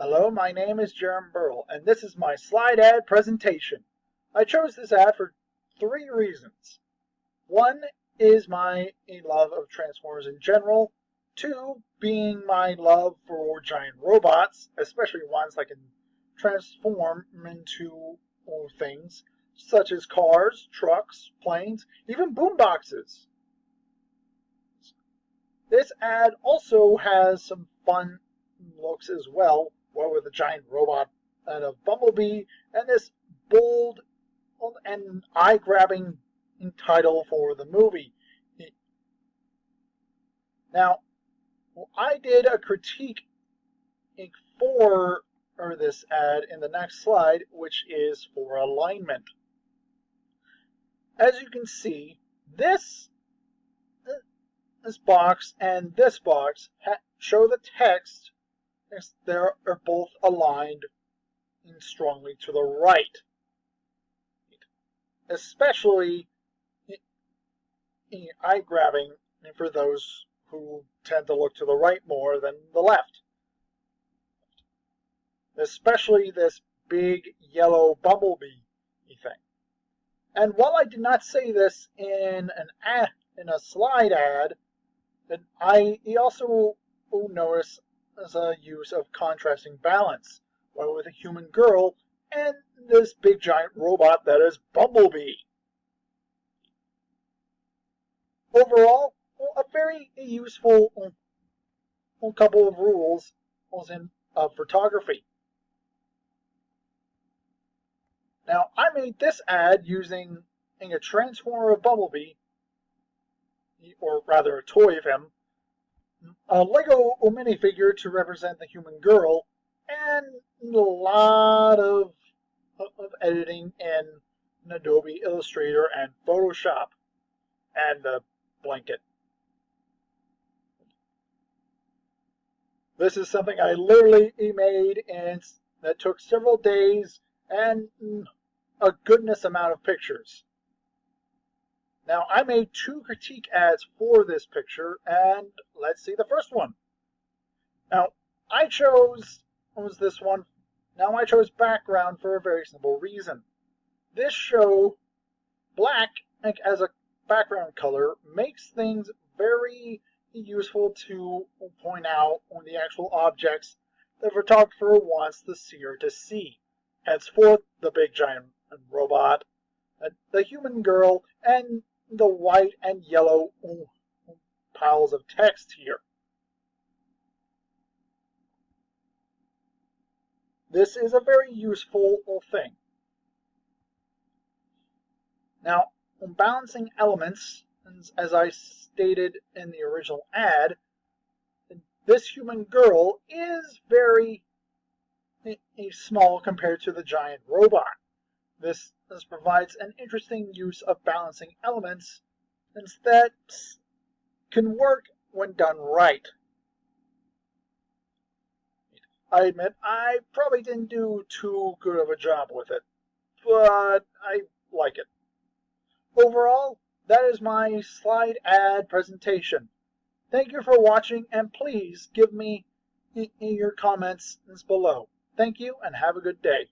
Hello, my name is Jerem Burl, and this is my slide ad presentation. I chose this ad for three reasons. One is my love of Transformers in general. Two, being my love for giant robots, especially ones that can transform into things such as cars, trucks, planes, even boomboxes. This ad also has some fun looks as well, with a giant robot and a bumblebee, and this bold and eye-grabbing title for the movie. Now, I did a critique for this ad in the next slide, which is for alignment. As you can see, this box and this box show the text. They are both aligned strongly to the right, especially eye-grabbing for those who tend to look to the right more than the left. Especially this big yellow bumblebee thing. And while I did not say this in a slide ad, I also notice as a use of contrasting balance, with a human girl and this big giant robot that is Bumblebee. Overall, a very useful couple of rules in photography. Now, I made this ad using a transformer of Bumblebee, or rather a toy of him, a Lego minifigure to represent the human girl, and a lot of editing in Adobe Illustrator and Photoshop, and the blanket. This is something I literally made, and that took several days and a goodness amount of pictures. Now, I made two critique ads for this picture, and let's see the first one. Now, I chose this one. Now, I chose background for a very simple reason. This show, black as a background color, makes things very useful to point out on the actual objects the photographer wants the seer to see. Henceforth, the big giant robot, the human girl, and the white and yellow piles of text here. This is a very useful thing. Now, on balancing elements, as I stated in the original ad, this human girl is very small compared to the giant robot. This provides an interesting use of balancing elements, and that can work when done right. I admit I probably didn't do too good of a job with it, but I like it. Overall, that is my slide ad presentation. Thank you for watching, and please give me your comments below. Thank you, and have a good day.